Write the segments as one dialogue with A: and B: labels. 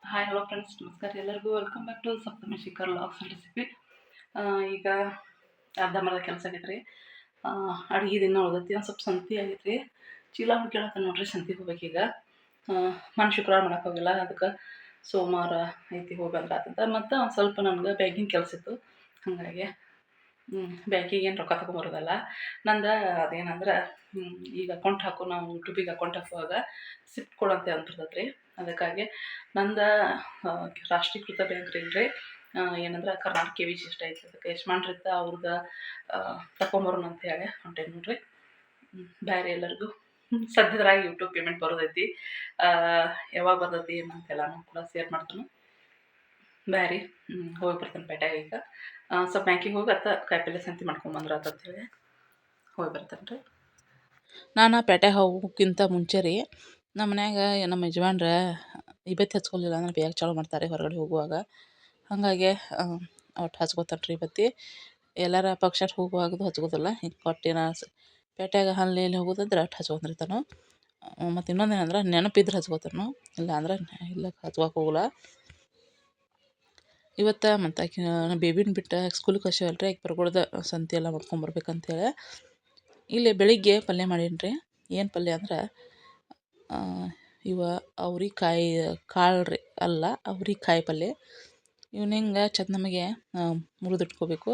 A: Hi hello friends, ನಮಸ್ಕಾರ ಎಲ್ಲರಿಗೂ. Welcome back to Saptami Shikhar logs and recipe. ಈಗ ಅರ್ಧಂಬರ್ಧ ಕೆಲಸ ಆಗೈತೆ ರೀ. ಅಡುಗೆ ದಿನ ಉಳ್ದೈತಿ. ಒಂದು ಸ್ವಲ್ಪ ಸಂತಿ ಆಗೈತೆ ರೀ. ಚೀಲ ಹುಡ್ಕ್ಯಾಡತ್ತ ನೋಡ್ರಿ, ಸಂತಿಗೆ ಹೋಗ್ಬೇಕೀಗ. ಮನೆ ಶುಕ್ರವಾರ ಮಾಡಕ್ಕೆ ಹೋಗಿಲ್ಲ, ಅದಕ್ಕೆ ಸೋಮವಾರ ಐತಿ ಹೋಗಿ ಬಂದ್ರೆ ಆತಂತ. ಮತ್ತು ಒಂದು ಸ್ವಲ್ಪ ನನಗೆ ಬ್ಯಾಂಕಿಂಗ್ ಕೆಲಸ ಇತ್ತು, ಹಾಗಾಗಿ ಬ್ಯಾಂಕಿಗೆ ಏನು ರೊಕ್ಕ ತೊಗೊಂಬರೋದಲ್ಲ. ನಂದು ಅದೇನಂದ್ರೆ ಈಗ ಅಕೌಂಟ್ ಹಾಕು, ನಾವು ಯೂಟ್ಯೂಬಿಗೆ ಅಕೌಂಟ್ ಹಾಕುವಾಗ ಸಿಪ್ ಕೊಡಂತೆ ಅಂತಿರ್ತೈತೆ ರೀ. ಅದಕ್ಕಾಗಿ ನಂದು ರಾಷ್ಟ್ರೀಕೃತ ಬ್ಯಾಂಕ್ ರೀ. ಏನಂದ್ರೆ ಕರ್ನಾಟಕ KVG ಇಷ್ಟ ಐತಿ, ಅದಕ್ಕೆ ಯಜಮಾನ್ರಿದ್ದ ಅವ್ರದ್ದು ತಗೊಂಬರೋಣ ಅಂತ ಹೇಳಿ ಹೊಂಟೇನಿ ನೋಡ್ರಿ. ಬೇರೆ ಎಲ್ಲರಿಗೂ ಸದ್ಯದ್ರಾಗ ಯೂಟ್ಯೂಬ್ ಪೇಮೆಂಟ್ ಬರೋದೈತಿ. ಯಾವಾಗ ಬರ್ತೈತಿ ಏನಂತೆಲ್ಲ ಕೂಡ ಶೇರ್ ಮಾಡ್ತಾನೆ. ಬ್ಯಾರಿ ಹೋಗಿ ಬರ್ತಾನೆ ಪೇಟೆಗೆ. ಈಗ ಸ್ವಲ್ಪ ಬ್ಯಾಂಕಿಗೆ ಹೋಗಿ ಕಾಯಿಪಲ್ಲೆ ಸಂತಿ ಮಾಡ್ಕೊಂಬಂದ್ರೆ ಆತಂತೇಳಿ ಹೋಗಿ ಬರ್ತಾನೆ ರೀ. ನಾನು ಪೇಟೆಗೆ ಹೋಗೋಕ್ಕಿಂತ ಮುಂಚೆ ರೀ, ನಮ್ಮ ಮನ್ಯಾಗ ನಮ್ಮ ಯಜಮಾನ್ರ ಇವತ್ತು ಹಚ್ಕೊಲಿಲ್ಲ ಅಂದ್ರೆ ಬೇಗ ಚಾಲು ಮಾಡ್ತಾರೆ ಹೊರಗಡೆ ಹೋಗುವಾಗ. ಹಾಗಾಗಿ ಒಟ್ಟು ಹಚ್ಕೋತಾನೆ ರೀ ಬತ್ತಿ. ಎಲ್ಲಾರ ಫಂಕ್ಷನ್ ಹೋಗುವಾಗದು ಹಚ್ಕೋದಿಲ್ಲ. ಹಿಂಗೆ ಕೊಟ್ಟಿನ ಪೇಟೆಗೆ ಅಲ್ಲಿ ಇಲ್ಲಿ ಹೋಗೋದಂದ್ರೆ ಅಷ್ಟು ಹಚ್ಕೊಂಡಿರ್ತಾನೆ. ಮತ್ತು ಇನ್ನೊಂದೇನಂದ್ರೆ ನೆನಪಿದ್ರೆ ಹಚ್ಕೋತಾನು, ಇಲ್ಲ ಅಂದ್ರೆ ಇಲ್ಲ ಹಚ್ಕೋಕೆ ಹೋಗಲ್ಲ. ಇವತ್ತು ಮತ್ತು ಆಕೆ ಬೇಬಿನ ಬಿಟ್ಟು ಸ್ಕೂಲಿಗೆ ಕಳ್ಸೇವಲ್ಲ ರೀ, ಆಕೆ ಬರ್ಕೊಳ್ದ ಸಂತೆ ಎಲ್ಲ ಮಾಡ್ಕೊಂಬರ್ಬೇಕಂತೇಳಿ ಇಲ್ಲಿ ಬೆಳಿಗ್ಗೆ ಪಲ್ಯ ಮಾಡೀನಿ ರೀ. ಏನು ಪಲ್ಯ ಅಂದ್ರೆ ಅವ್ರೆಕಾಯಿ ಕಾಳು ರೀ, ಅಲ್ಲ ಅವ್ರೆಕಾಯಿ ಪಲ್ಯ. ಇವನ್ನ ಹಿಂಗೆ ನಮಗೆ ಮುರಿದಿಟ್ಕೋಬೇಕು.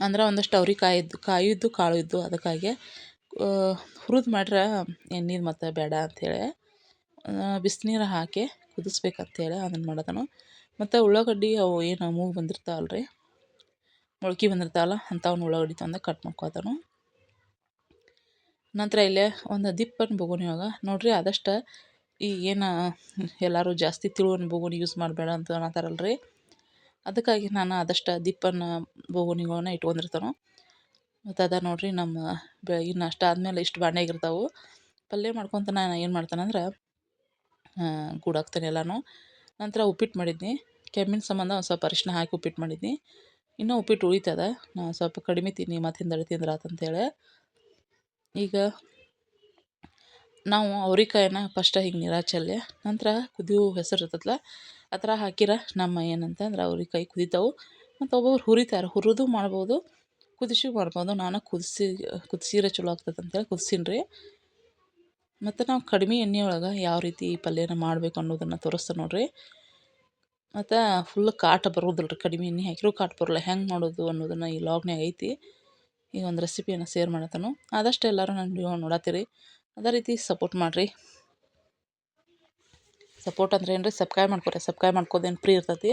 A: ಅಂದ್ರೆ ಒಂದಷ್ಟು ಅವ್ರೆಕಾಯಿದ್ದು ಕಾಯಿದ್ದು ಕಾಳು ಇದ್ದು, ಅದಕ್ಕಾಗಿ ಹುರಿದು ಮಾಡ್ರೆ ಎಣ್ಣೆ ಮತ್ತು ಬೇಡ ಅಂಥೇಳಿ ಬಿಸಿನೀರು ಹಾಕಿ ಕುದಿಸ್ಬೇಕಂತೇಳಿ ಅದನ್ನು ಮಾಡೋದನು. ಮತ್ತು ಉಳ್ಳಾಗಡ್ಡಿ ಅವು ಏನು ಮೂಗು ಬಂದಿರ್ತಾವಲ್ಲ ರೀ, ಮೊಳ್ಕೆ ಬಂದಿರ್ತಾವಲ್ಲ ಅಂಥವ್ನ ಉಳ್ಳಾಗಡ್ಡಿ ತಂದು ಕಟ್ ಮಾಡ್ಕೋತಾನು. ನಂತರ ಇಲ್ಲೇ ಒಂದು ದಿಪ್ಪನ ಬೋಗುಣಿಯಾಗ ನೋಡಿರಿ, ಆದಷ್ಟು ಈಗೇನು ಎಲ್ಲರೂ ಜಾಸ್ತಿ ತಿಳುವನ್ನ ಬೋಗುಣಿ ಯೂಸ್ ಮಾಡಬೇಡ ಅಂತ ಅನ್ನತ್ತಾರಲ್ಲ ರೀ, ಅದಕ್ಕಾಗಿ ನಾನು ಆದಷ್ಟು ದಿಪ್ಪನ ಬೋಗುಣಿಗಳನ್ನ ಇಟ್ಕೊಂಡಿರ್ತಾನೆ. ಮತ್ತು ಅದ ನೋಡಿರಿ, ನಮ್ಮ ಬೆಳಗಿನ ನಾಷ್ಟ ಆದಮೇಲೆ ಇಷ್ಟು ಬಾಂಡೆಗಿರ್ತಾವೆ. ಪಲ್ಯ ಮಾಡ್ಕೊತ ನಾನು ಏನು ಮಾಡ್ತಾನಂದ್ರೆ ಗೂಡಾಕ್ತೇನೆ ಎಲ್ಲನೂ. ನಂತರ ಉಪ್ಪಿಟ್ಟು ಮಾಡಿದ್ನಿ. ಕೆಮ್ಮಿನ ಸಂಬಂಧ ಒಂದು ಸ್ವಲ್ಪ ಅರಿಶಿನ ಹಾಕಿ ಉಪ್ಪಿಟ್ಟು ಮಾಡಿದ್ನಿ. ಇನ್ನೂ ಉಪ್ಪಿಟ್ಟು ಉಳಿತದ, ನಾನು ಸ್ವಲ್ಪ ಕಡಿಮೆ ತಿನ್ನಿ ಮತ್ತು ಹಿಂದಡಿ ತಿಂದ್ರೆ ಆತಂತೇಳಿ. ಈಗ ನಾವು ಅವ್ರೆಕಾಯಿನ ಫಸ್ಟ್ ಹಿಂಗೆ ನೀರು ಚೆಲ್ಲಿ ನಂತರ ಕುದಿಯೋ ಹೆಸರು ಇರ್ತದಲ್ಲ ಆ ಥರ ಹಾಕಿರ ನಮ್ಮ ಏನಂತಂದ್ರೆ ಅವ್ರೆಕಾಯಿ ಕುದಿತಾವೆ. ಮತ್ತು ಒಬ್ಬೊಬ್ರು ಹುರಿತಾರೆ, ಹುರಿದು ಮಾಡ್ಬೋದು, ಕುದಿಸಿ ಮಾಡ್ಬೋದು. ನಾನು ಕುದಿಸಿದ್ರೆ ಚಲೋ ಆಗ್ತದೆ ಅಂತೇಳಿ ಕುದಿಸೀನಿ ರೀ. ಮತ್ತು ನಾವು ಕಡಿಮೆ ಎಣ್ಣೆ ಒಳಗೆ ಯಾವ ರೀತಿ ಈ ಪಲ್ಯನ ಮಾಡಬೇಕು ಅನ್ನೋದನ್ನು ತೋರಿಸ್ತೀನಿ ನೋಡಿರಿ. ಮತ್ತು ಫುಲ್ ಕಾಟ ಬರೋದಿಲ್ಲ ರೀ, ಕಡಿಮೆ ಎಣ್ಣೆ ಹಾಕಿರೂ ಕಾಟ ಬರೋಲ್ಲ. ಹೆಂಗೆ ಮಾಡೋದು ಅನ್ನೋದನ್ನು ಈ ಲಾಗ್ನಾಗ ಐತಿ. ಈ ಒಂದು ರೆಸಿಪಿಯನ್ನು ಶೇರ್ ಮಾಡತ್ತನು. ಆದಷ್ಟು ಎಲ್ಲರೂ ನನ್ನ ವಿಡಿಯೋ ನೋಡತ್ತೀರಿ, ಅದೇ ರೀತಿ ಸಪೋರ್ಟ್ ಮಾಡಿರಿ. ಸಪೋರ್ಟ್ ಅಂದ್ರೆ ಏನು ರೀ, ಸಬ್ಸ್ಕ್ರೈಬ್ ಮಾಡ್ಕೊರಿ. ಸಬ್ಸ್ಕ್ರೈಬ್ ಮಾಡ್ಕೋದೇನು ಫ್ರೀ ಇರ್ತೈತಿ.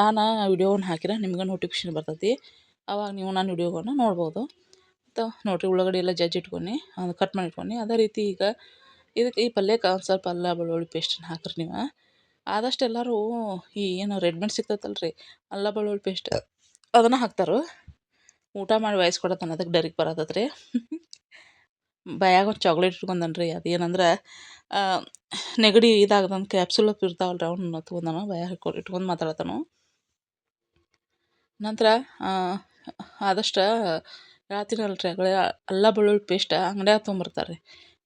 A: ನಾನು ವಿಡಿಯೋವನ್ನು ಹಾಕಿರ ನಿಮ್ಗೆ ನೋಟಿಫಿಕೇಷನ್ ಬರ್ತೈತಿ, ಆವಾಗ ನೀವು ನನ್ನ ವಿಡಿಯೋವನ್ನು ನೋಡ್ಬೋದು. ಮತ್ತು ನೋಡಿರಿ, ಉಳ್ಳಾಗಡ್ಡಿ ಎಲ್ಲ ಇಟ್ಕೊಂಡು ಅದು ಕಟ್ ಮಾಡಿ ಇಟ್ಕೊಂಡು ಅದೇ ರೀತಿ ಈಗ ಇದಕ್ಕೆ ಈ ಪಲ್ಯಕ್ಕೆ ಒಂದು ಸ್ವಲ್ಪ ಅಲ್ಲ ಬೆಳ್ಳುಳ್ಳಿ ಪೇಸ್ಟನ್ನು ಹಾಕ್ರಿ ನೀವು. ಆದಷ್ಟು ಎಲ್ಲರೂ ಈ ಏನು ರೆಡಿಮೇಡ್ ಸಿಗ್ತೈತಲ್ಲ ರೀ ಅಲ್ಲ ಬೆಳ್ಳುಳ್ಳಿ ಪೇಸ್ಟ್, ಅದನ್ನು ಹಾಕ್ತಾರೆ. ಊಟ ಮಾಡಿ ವಯಸ್ಸು ಕೊಡತ್ತಾನ, ಅದಕ್ಕೆ ಡರಿಗೆ ಬರತ್ತದ ರೀ. ಬಾಯಾಗ ಒಂದು ಚಾಕ್ಲೇಟ್ ಇಟ್ಕೊಂಡನ್ ರೀ. ಅದೇನಂದ್ರೆ ನೆಗಡಿ ಇದಾಗದಂತ ಕ್ಯಾಪ್ಸುಲ್ ಇರ್ತಾವಲ್ಲ ರೀ, ಅವನ್ನ ತೊಗೊಂಡಾನು ಬಾಯಾಗ ಇಟ್ಕೊಂಡು ಮಾತಾಡತ್ತಾನು. ನಂತರ ಆದಷ್ಟು ಹೇಳ್ತೀನಲ್ಲ ರೀ ಆಗಲೇ, ಅಲ್ಲ ಬೆಳ್ಳುಳ್ಳಿ ಪೇಸ್ಟ್ ಅಂಗಡ್ಯಾಗ ತೊಗೊಂಬರ್ತಾರೆ ರೀ.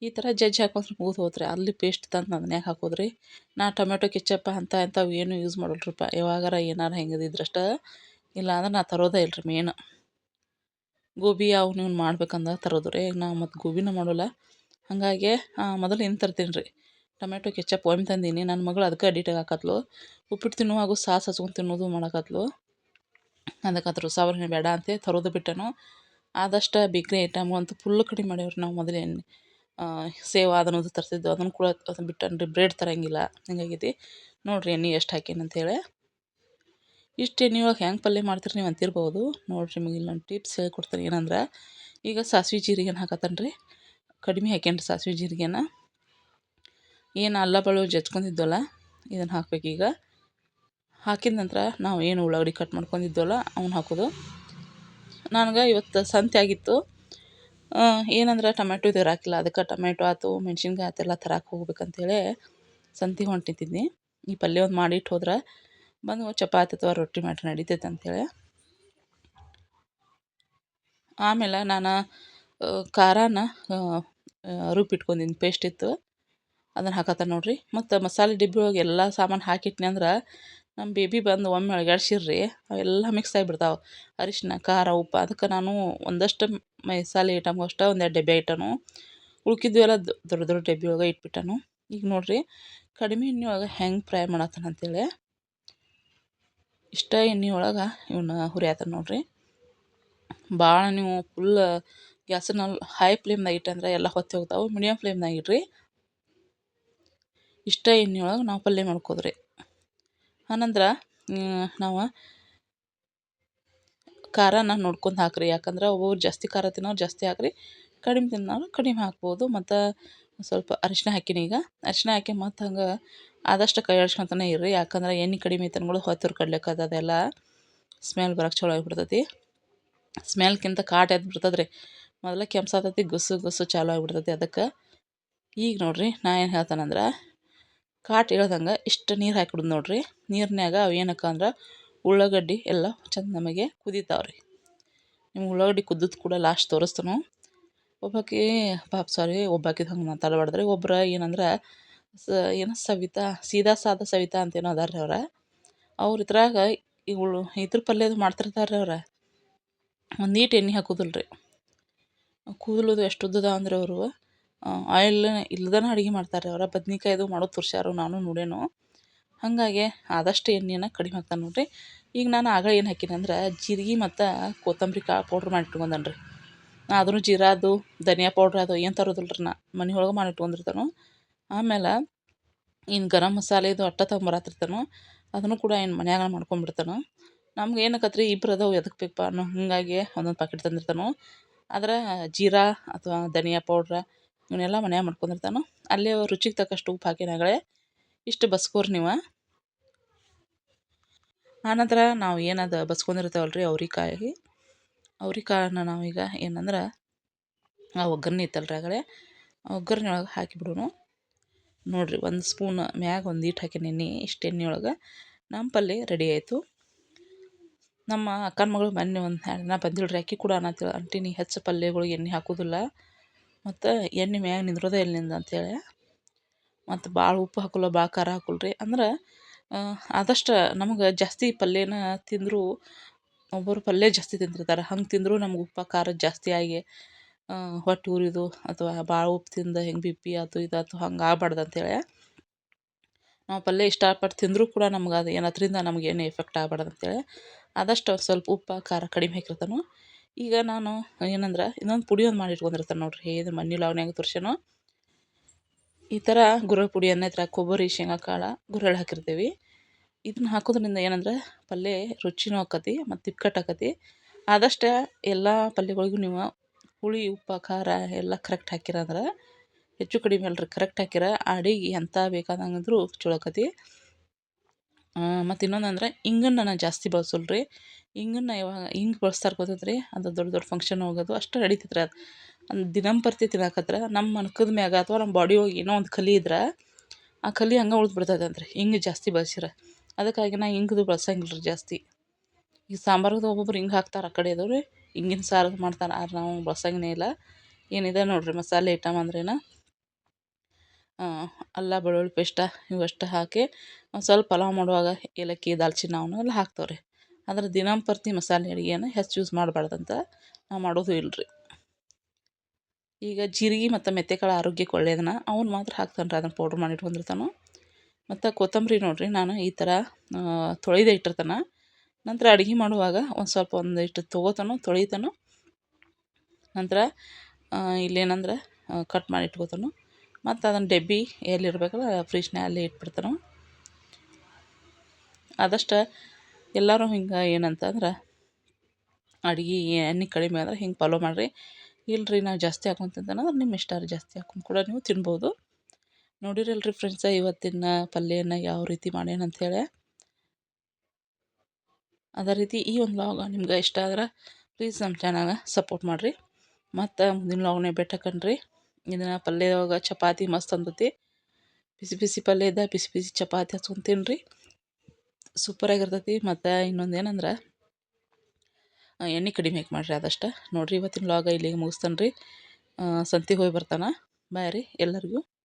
A: ಈ ಥರ ಜಜ್ಜಿ ಹಾಕೊಂಡ್ರೆ ಮುಗಿದು ಹೋತ್ರಿ. ಅಲ್ಲಿ ಪೇಸ್ಟ್ ತಂದು ಅದನ್ಯಾಗ ಹಾಕೋದ್ರಿ. ನಾ ಟೊಮೆಟೊ ಕೆಚಪ್ ಅಂಥವು ಏನು ಯೂಸ್ ಮಾಡಲ್ರಿಪ್ಪ. ಯಾವಾಗಾರ ಏನಾರು ಹೆಂಗದಿದ್ರಷ್ಟೇ, ಇಲ್ಲ ಅಂದ್ರೆ ನಾ ತರೋದೇ ಇಲ್ಲ ರೀ. ಮೇನ್ ಗೋಬಿ ಅವ್ನು ಇವ್ನು ಮಾಡ್ಬೇಕಂದಾಗ ತರೋದು ರೀ. ಈಗ ನಾವು ಮತ್ತು ಗೋಬಿನ ಮಾಡೋಲ್ಲ, ಹಾಗಾಗಿ ಮೊದಲು ಏನು ತರ್ತೀನಿ ರೀ, ಟೊಮೆಟೊ ಕೆಚಪ್ ಒಮ್ಮೆ ತಂದೀನಿ. ನನ್ನ ಮಗಳು ಅದಕ್ಕೆ ಅಡಿಕ್ಟ್ ಆಗಾಕತ್ಲು. ಉಪ್ಪಿಟ್ಟು ತಿನ್ನುವಾಗ ಸಾಸ್ ಹಚ್ಕೊಂಡು ತಿನ್ನೋದು ಮಾಡಕತ್ಲು. ಅದಕ್ಕೆ ಅದ್ರ ಸಾವರ್ಣೆ ಬೇಡ ಅಂತ ತರೋದು ಬಿಟ್ಟನು. ಆದಷ್ಟು ಬೇಕ್ರಿ ಐಟಮ್ ಅಂತೂ ಫುಲ್ಲು ಕಡಿಮೆ ಮಾಡೇವ್ರಿ ನಾವು. ಮೊದಲೇನು ಸೇವ್ ಅದನ್ನೋದು ತರ್ತಿದ್ದೆವು, ಅದನ್ನು ಕೂಡ ಅದನ್ನು ಬಿಟ್ಟನ್ರಿ. ಬ್ರೆಡ್ ತರಂಗಿಲ್ಲ, ಹಿಂಗಾಗೈತಿ ನೋಡಿರಿ. ಎಣ್ಣೆ ಎಷ್ಟು ಹಾಕೀನಿ ಅಂಥೇಳಿ. ಇಷ್ಟು ಎಣ್ಣೆ ಒಳಗೆ ಹೆಂಗೆ ಪಲ್ಯ ಮಾಡ್ತೀರಿ ನೀವು ಅಂತಿರ್ಬೋದು. ನೋಡಿರಿ, ನಿಮಗೆ ಇಲ್ಲೊಂದು ಟಿಪ್ಸ್ ಹೇಳ್ಕೊಡ್ತೀನಿ. ಏನಂದ್ರೆ ಈಗ ಸಾಸ್ವೆ ಜೀರಿಗೆನ ಹಾಕತ್ತಾನ ರೀ, ಕಡಿಮೆ ಹಾಕ್ಯಾನ್ರಿ ಸಾಸ್ವೆ ಜೀರಿಗೆನ. ಏನು ಅಲ್ಲ ಬೆಳ್ಳುಳ್ಳಿ ಜಜ್ಕೊಂಡಿದ್ವಲ್ಲ ಇದನ್ನು ಹಾಕ್ಬೇಕೀಗ. ಹಾಕಿದ ನಂತರ ನಾವು ಏನು ಉಳ್ಳಾಗಡ್ಡಿ ಕಟ್ ಮಾಡ್ಕೊಂಡಿದ್ವಲ್ಲ ಅವ್ನು ಹಾಕೋದು. ನನಗೆ ಇವತ್ತು ಸಂತೆ ಆಗಿತ್ತು. ಏನಂದ್ರೆ ಟೊಮೆಟೊ ಇರಾಕಿಲ್ಲ, ಅದಕ್ಕೆ ಟೊಮೆಟೊ ಆಯ್ತು ಮೆಣ್ಸಿನ್ಕಾಯಿ ಆಯ್ತೆಲ್ಲ ತರಕ್ಕೆ ಹೋಗ್ಬೇಕಂತೇಳಿ ಸಂತಿಗೆ ಹೊಂಟಿದ್ದೀನಿ. ಈ ಪಲ್ಯ ಒಂದು ಮಾಡಿಟ್ಟು ಹೋದ್ರೆ ಬಂದು ಚಪಾತಿ ಅಥವಾ ರೊಟ್ಟಿ ಮಾಡಿರಿ ನಡಿತೈತೆ ಅಂಥೇಳಿ. ಆಮೇಲೆ ನಾನು ಖಾರನ ರುಬ್ಬಿಟ್ಕೊಂಡಿನಿ, ಪೇಸ್ಟ್ ಇತ್ತು ಅದನ್ನು ಹಾಕತ್ತಾನ ನೋಡಿರಿ. ಮತ್ತು ಮಸಾಲೆ ಡಬ್ಬಿ ಒಳಗೆ ಎಲ್ಲ ಸಾಮಾನು ಹಾಕಿಟ್ನಿ ಅಂದ್ರೆ ನಮ್ಮ ಬೇಬಿ ಬಂದು ಒಮ್ಮೆ ಅಳಗ್ಯಾಡ್ಸಿರ್ರಿ ಅವೆಲ್ಲ ಮಿಕ್ಸ್ ಆಗಿಬಿಡ್ತಾವೆ. ಅರಿಶಿನ ಖಾರ ಉಪ್ಪು ಅದಕ್ಕೆ ನಾನು ಒಂದಷ್ಟು ಮಸಾಲೆ ಐಟಮ್ಗೆ ಅಷ್ಟೇ ಒಂದೆರಡು ಡಬ್ಬಿ ಇಟ್ಟನು. ಉಳ್ಕಿದ್ದು ಎಲ್ಲ ದೊಡ್ಡ ದೊಡ್ಡ ಡಬ್ಬಿ ಒಳಗೆ ಇಟ್ಬಿಟ್ಟನು. ಈಗ ನೋಡಿರಿ ಕಡಿಮೆ ಎಣ್ಣೆ ಒಳಗೆ ಹೆಂಗೆ ಫ್ರೈ ಮಾಡತ್ತಾನ ಅಂತೇಳಿ ಇಷ್ಟ ಎಣ್ಣೆ ಒಳಗೆ ಇವನ್ನ ಹುರಿಯಾತಾನ ನೋಡಿರಿ. ಭಾಳ ನೀವು ಫುಲ್ ಗ್ಯಾಸನ್ನ ಹೈ ಫ್ಲೇಮ್ನಾಗ ಇಟ್ಟಂದ್ರೆ ಎಲ್ಲ ಹೊತ್ತಿ ಹೋಗ್ತಾವೆ. ಮೀಡಿಯಮ್ ಫ್ಲೇಮ್ನಾಗ ಇಡ್ರಿ. ಇಷ್ಟ ಎಣ್ಣೆ ಒಳಗೆ ನಾವು ಪಲ್ಯ ಮಾಡ್ಕೋದ್ರಿ. ಆನಂತರ ನಾವು ಖಾರನ ನೋಡ್ಕೊಂಡು ಹಾಕಿರಿ. ಯಾಕಂದ್ರೆ ಒಬ್ಬೊಬ್ರು ಜಾಸ್ತಿ ಖಾರ ತಿನ್ನೋರು ಜಾಸ್ತಿ ಹಾಕಿರಿ, ಕಡಿಮೆ ತಿನ್ನೋರು ಕಡಿಮೆ ಹಾಕ್ಬೋದು. ಮತ್ತು ಸ್ವಲ್ಪ ಅರಿಶಿನ ಹಾಕಿನಿ. ಈಗ ಅರಿಶಿನ ಹಾಕಿ ಮತ್ತು ಹಂಗೆ ಆದಷ್ಟು ಕೈ ಆಡಿಸ್ಕೊತಾನೆ ಇರ್ರಿ. ಯಾಕಂದ್ರೆ ಎಣ್ಣೆ ಕಡಿಮೆ ಐತನ್ಗಳು ಹೊತ್ತರು ಕಡ್ಲಿಕ್ಕೆ ಅದೆಲ್ಲ ಸ್ಮೆಲ್ ಬರೋಕ್ಕೆ ಚಲೋ ಆಗಿಬಿಡ್ತೈತಿ. ಸ್ಮೆಲ್ಕಿಂತ ಕಾಟ ಎದ್ದು ಬಿಡ್ತದ್ರಿ. ಮೊದಲ ಕೆಮ್ಸಾತೈತಿ, ಗುಸು ಗುಸು ಚಾಲು ಆಗಿಬಿಡ್ತೈತಿ. ಅದಕ್ಕೆ ಈಗ ನೋಡಿರಿ ನಾ ಏನು ಹೇಳ್ತಾನಂದ್ರೆ ಕಾಟ ಇಳ್ದಂಗೆ ಇಷ್ಟು ನೀರು ಹಾಕಿಬಿಡೋದು ನೋಡಿರಿ. ನೀರಿನ್ಯಾಗ ಅವು ಏನಕ್ಕ ಅಂದ್ರೆ ಉಳ್ಳಾಗಡ್ಡಿ ಎಲ್ಲ ಚಂದ ನಮಗೆ ಕುದೀತಾವ್ರಿ. ನಿಮ್ಗೆ ಉಳ್ಳಾಗಡ್ಡಿ ಕುದ್ದದ್ದು ಕೂಡ ಲಾಸ್ಟ್ ತೋರಿಸ್ತಾನು. ಒಬ್ಬಾಕಿ ಒಬ್ಬಾಕಿದು ಹಂಗೆ ಮಾತಾಡಬಾರ್ದ್ರಿ. ಒಬ್ರು ಏನಂದ್ರೆ ಏನೋ ಸೀದಾ ಸಾದಾ ಸವಿತಾ ಅಂತೇನೋ ಅದಾರ ರೀ ಅವ್ರು ಇದ್ರಾಗ ಇದ್ರ ಪಲ್ಯದು ಮಾಡ್ತಿರ್ತಾರೆ ಅವ್ರು. ಒಂದೀಟು ಎಣ್ಣೆ ಹಾಕೋದಿಲ್ಲ ರೀ. ಕೂದಲದು ಎಷ್ಟು ಉದ್ದದ ಅಂದ್ರೆ ಅವರು ಆಯಿಲ್ ಇಲ್ದನ ಅಡುಗೆ ಮಾಡ್ತಾರೆ ಅವ್ರು. ಬದ್ನಿಕಾಯ್ದು ಮಾಡೋದು ತೋರ್ಸ್ಯಾರು, ನಾನು ನೋಡೇನು. ಹಾಗಾಗಿ ಆದಷ್ಟು ಎಣ್ಣೆನ ಕಡಿಮೆ ಹಾಕ್ತಾನೆ ನೋಡಿರಿ. ಈಗ ನಾನು ಆಗ ಏನು ಹಾಕಿನಿ ಅಂದ್ರೆ ಜೀರಿಗೆ ಮತ್ತು ಕೊತ್ತಂಬರಿ ಕಾಳು ಪೌಡ್ರ್ ಮಾಡಿ ಇಟ್ಕೊಂಡೇನಿ ರೀ. ಅದನ್ನು ಜೀರಾದು ಧನಿಯಾ ಪೌಡ್ರ್ ಅದು ಏನು ತರೋದಿಲ್ಲ ರೀ. ಮನೆ ಒಳಗೆ ಮಾಡಿ ಇಟ್ಕೊಂಡಿರ್ತಾನು. ಆಮೇಲೆ ಇನ್ನು ಗರಂ ಮಸಾಲೆದು ಅಟ್ಟ ತೊಗೊಂಬರತ್ತಿರ್ತಾನು. ಅದನ್ನು ಕೂಡ ಏನು ಮನ್ಯಾಗ ಮಾಡ್ಕೊಂಡ್ಬಿಡ್ತಾನು. ನಮ್ಗೆ ಏನಕ್ಕತ್ರಿ ಇಬ್ರು ಅದಾವು ಎದಕ್ಕೆ ಬೇಕಪ್ಪ ಅನ್ನೋ ಹಾಗಾಗಿ ಒಂದೊಂದು ಪ್ಯಾಕೆಟ್ ತಂದಿರ್ತಾನು. ಆದ್ರೆ ಜೀರಾ ಅಥವಾ ಧನಿಯಾ ಪೌಡ್ರ ಇವನ್ನೆಲ್ಲ ಮನ್ಯಾಗ ಮಾಡ್ಕೊಂಡಿರ್ತಾನು. ಅಲ್ಲೇ ರುಚಿಗೆ ತಕ್ಕಷ್ಟು ಉಪ್ಪು ಹಾಕಿನಾಗಲೇ ಇಷ್ಟು ಬಸ್ಕೋರಿ ನೀವು. ಆನಂತರ ನಾವು ಏನದು ಬಸ್ಕೊಂಡಿರ್ತಾವಲ್ಲ ರೀ ಅವ್ರಿಕಾಳನ್ನ ನಾವೀಗ ಏನಂದ್ರೆ ಆ ಒಗ್ಗರಣೆ ಇತ್ತಲ್ರಿ ಆಗಲೇ ಒಗ್ಗರಣೆ ಒಳಗೆ ಹಾಕಿಬಿಡೋನು ನೋಡಿರಿ. ಒಂದು ಸ್ಪೂನ್ ಮ್ಯಾಗ ಒಂದು ಈಟು ಹಾಕಿನಿ ಎಣ್ಣೆ. ಇಷ್ಟು ಎಣ್ಣೆ ಒಳಗೆ ನಮ್ಮ ಪಲ್ಯ ರೆಡಿ ಆಯಿತು. ನಮ್ಮ ಅಕ್ಕನ ಮಗಳು ಮೊನ್ನೆ ಒಂದು 2 ದಿನ ಬಂದಿಳ್ರಿ. ಅಕ್ಕಿ ಕೂಡ ಅಂಟಿ ನೀ ಹೆಚ್ಚು ಪಲ್ಯಗಳಿಗೆ ಎಣ್ಣೆ ಹಾಕೋದಿಲ್ಲ ಮತ್ತು ಎಣ್ಣೆ ಮ್ಯಾಗ ನಿಂದ್ರೋದೇ ಇಲ್ಲ ನಿಂದು ಅಂತೇಳಿ. ಮತ್ತು ಭಾಳ ಉಪ್ಪು ಹಾಕೋಲ್ಲ, ಭಾಳ ಖಾರ ಹಾಕೋಲ್ರಿ. ಅಂದ್ರೆ ಆದಷ್ಟು ನಮಗೆ ಜಾಸ್ತಿ ಪಲ್ಯನ ತಿಂದರೂ ಒಬ್ಬರು ಪಲ್ಯ ಜಾಸ್ತಿ ತಿಂತಿರ್ತಾರೆ. ಹಂಗೆ ತಿಂದರೂ ನಮ್ಗೆ ಉಪ್ಪು ಖಾರ ಜಾಸ್ತಿ ಆಗಿ ಹೊಟ್ಟೆ ಉರಿದು ಅಥವಾ ಭಾಳ ಉಪ್ಪು ತಿಂದು ಹೆಂಗೆ ಬಿ ಪಿ ಆಯ್ತು ಇದಾಯ್ತು ಹಂಗೆ ಆಗ್ಬಾರ್ದು ಅಂತೇಳಿ ನಾವು ಪಲ್ಯ ಇಷ್ಟಪಟ್ಟು ತಿಂದರೂ ಕೂಡ ನಮ್ಗೆ ಅದು ಅದರಿಂದ ನಮಗೇನು ಎಫೆಕ್ಟ್ ಆಗ್ಬಾರ್ದು ಅಂತೇಳಿ ಆದಷ್ಟು ಸ್ವಲ್ಪ ಉಪ್ಪು ಖಾರ ಕಡಿಮೆ ಹಾಕಿರ್ತಾನು. ಈಗ ನಾನು ಏನಂದ್ರೆ ಇನ್ನೊಂದು ಪುಡಿ ಒಂದು ಮಾಡಿ ಇಟ್ಕೊಂಡಿರ್ತಾನೆ ನೋಡಿರಿ. ಇದು ಮನೆ ಲಾವಣ್ಯಾಗ ತೋರ್ಸ್ಯಾನು. ಈ ಥರ ಗುರೆಳ್ಳು ಪುಡಿಯನ್ನು ಈ ಥರ ಕೊಬ್ಬರಿ, ಶೇಂಗಾ ಕಾಳು, ಗುರೆಳ್ಳು ಹಾಕಿರ್ತೀವಿ. ಇದನ್ನ ಹಾಕೋದ್ರಿಂದ ಏನಂದ್ರೆ ಪಲ್ಯ ರುಚಿನೂ ಆಕತಿ ಮತ್ತು ತಿಕ್ಕಟ್ಟು ಆಕತಿ. ಆದಷ್ಟು ಎಲ್ಲ ಪಲ್ಯಗಳಿಗೂ ನೀವು ಹುಳಿ ಉಪ್ಪು ಖಾರ ಎಲ್ಲ ಕರೆಕ್ಟ್ ಹಾಕಿರಂದ್ರೆ ಹೆಚ್ಚು ಕಡಿಮೆ ಅಲ್ರಿ ಕರೆಕ್ಟ್ ಹಾಕಿರ ಅಡಿಗೆ ಎಂಥ ಬೇಕಾದಂಗಂದ್ರೂ ಚಲೋ ಆಕತಿ. ಮತ್ತು ಇನ್ನೊಂದು ಅಂದ್ರೆ ಇಂಗನ್ನು ನಾನು ಜಾಸ್ತಿ ಬಳಸೋಲ್ರಿ. ಇಂಗನ್ನು ಯಾವಾಗ ಹಿಂಗೆ ಬಳಸ್ತಾರೆ ಗೊತ್ತೈತ್ರಿ, ಅದು ದೊಡ್ಡ ದೊಡ್ಡ ಫಂಕ್ಷನ್ ಹೋಗೋದು ಅಷ್ಟು ನಡೀತೈತ್ರಿ. ಅದು ದಿನಂಪ್ರತಿ ತಿನ್ನಕತ್ರ ನಮ್ಮ ಮನ್ಕದ ಮ್ಯಾಗ ಅಥವಾ ನಮ್ಮ ಬಾಡಿ ಒಳಗೆ ಏನೋ ಒಂದು ಕಲೆ ಇದ್ರೆ ಆ ಕಲೆ ಹಂಗೆ ಉಳ್ದು ಬಿಡ್ತೈತಂತ್ರಿ ಹಿಂಗೆ ಜಾಸ್ತಿ ಬಳಸಿರ. ಅದಕ್ಕಾಗಿ ನಾ ಹಿಂಗದು ಬಳಸಂಗಿಲ್ಲ ರೀ ಜಾಸ್ತಿ. ಈಗ ಸಾಂಬಾರ್ದು ಒಬ್ಬೊಬ್ರು ಹಿಂಗೆ ಹಾಕ್ತಾರೆ ಆ ಕಡೆ ಇದ್ದವ್ರು ಹಿಂಗಿನ ಸಾರು ಮಾಡ್ತಾರೆ. ಆದ್ರೆ ನಾವು ಬಳಸಂಗೇ ಇಲ್ಲ. ಏನಿದೆ ನೋಡಿರಿ ಮಸಾಲೆ ಐಟಮ್ ಅಂದ್ರೇನು ಅಲ್ಲ ಬೆಳ್ಳುಳ್ಳಿ ಪೇಸ್ಟ ಇವಷ್ಟು ಹಾಕಿ ಒಂದು ಸ್ವಲ್ಪ ಪಲಾವ್ ಮಾಡುವಾಗ ಏಲಕ್ಕಿ ದಾಲ್ಚಿನ್ನಿ ಅವನ್ನೆಲ್ಲ ಹಾಕ್ತೇವ್ರಿ. ಆದ್ರೆ ದಿನಂಪ್ರತಿ ಮಸಾಲೆ ಅಡುಗೆನ ಹೆಚ್ಚು ಯೂಸ್ ಮಾಡಬಾರ್ದಂತ ನಾವು ಮಾಡೋದು ಇಲ್ಲರಿ. ಈಗ ಜೀರಿಗೆ ಮತ್ತು ಮೆಂತ್ಯಕಾಳು ಆರೋಗ್ಯಕ್ಕೆ ಒಳ್ಳೆಯದನ್ನ ಅವ್ನು ಮಾತ್ರ ಹಾಕ್ತಾನೆ ರೀ. ಅದನ್ನು ಪೌಡ್ರ್ ಮಾಡಿ ಇಟ್ಕೊಂಡಿರ್ತಾನು. ಮತ್ತು ಕೊತ್ತಂಬರಿ ನೋಡಿರಿ ನಾನು ಈ ಥರ ತೊಳೆದೇ ಇಟ್ಟಿರ್ತಾನೆ. ನಂತರ ಅಡುಗೆ ಮಾಡುವಾಗ ಒಂದಿಷ್ಟು ತೊಳಿತಾನು. ನಂತರ ಇಲ್ಲೇನಂದ್ರೆ ಕಟ್ ಮಾಡಿ ಇಟ್ಕೋತಾನು. ಮತ್ತು ಅದನ್ನು ಡಬ್ಬಿ ಎಲ್ಲಿರ್ಬೇಕಲ್ಲ ಫ್ರಿಜ್ನಾಗ ಅಲ್ಲೇ ಇಟ್ಬಿಡ್ತಾನು. ಆದಷ್ಟು ಎಲ್ಲರೂ ಹಿಂಗೆ ಏನಂತಂದ್ರೆ ಅಡುಗೆ ಎಣ್ಣೆ ಕಡಿಮೆ ಆದ್ರೆ ಹಿಂಗೆ ಫಾಲೋ ಮಾಡಿರಿ. ಇಲ್ಲರಿ ನಾವು ಜಾಸ್ತಿ ಹಾಕ್ಕೊಂಡು ತಿಂತಾನಂದ್ರೆ ನಿಮ್ಮ ಇಷ್ಟ ರೀ, ಜಾಸ್ತಿ ಹಾಕ್ಕೊಂಡು ಕೂಡ ನೀವು ತಿನ್ಬೋದು. ನೋಡಿರಲ್ರಿ ಫ್ರೆಂಡ್ಸ ಇವತ್ತಿನ ಪಲ್ಯನ ಯಾವ ರೀತಿ ಮಾಡ್ಯಾನ ಅಂಥೇಳಿ. ಅದೇ ರೀತಿ ಈ ಒಂದು ವ್ಲಾಗ್ ನಿಮ್ಗೆ ಇಷ್ಟ ಆದ್ರೆ ಪ್ಲೀಸ್ ನಮ್ಮ ಚಾನಲ್ನ ಸಪೋರ್ಟ್ ಮಾಡಿರಿ. ಮತ್ತು ಮುಂದಿನ ವ್ಲಾಗ್ನಾಗ ಭೇಟಿ. ಇದನ್ನು ಪಲ್ಯದೊಳಗೆ ಚಪಾತಿ ಮಸ್ತ್ ಅಂತೈತಿ. ಬಿಸಿ ಬಿಸಿ ಪಲ್ಯ ಇದ್ದ ಬಿಸಿ ಬಿಸಿ ಚಪಾತಿ ಹಚ್ಕೊಂಡು ತಿನ್ನಿರಿ, ಸೂಪರಾಗಿರ್ತೈತಿ. ಮತ್ತು ಇನ್ನೊಂದು ಏನಂದ್ರೆ ಎಣ್ಣೆ ಕಡಿಮೆ ಹಾಕಿ ಮಾಡಿರಿ ಆದಷ್ಟು. ನೋಡಿರಿ ಇವತ್ತಿನ ವ್ಲಾಗ ಇಲ್ಲಿಗೆ ಮುಗಿಸ್ತಾನೆ ರೀ. ಸಂತಿಗೆ ಹೋಗಿ ಬರ್ತಾನೆ. ಬಾಯ್ ರೀ ಎಲ್ಲರಿಗೂ.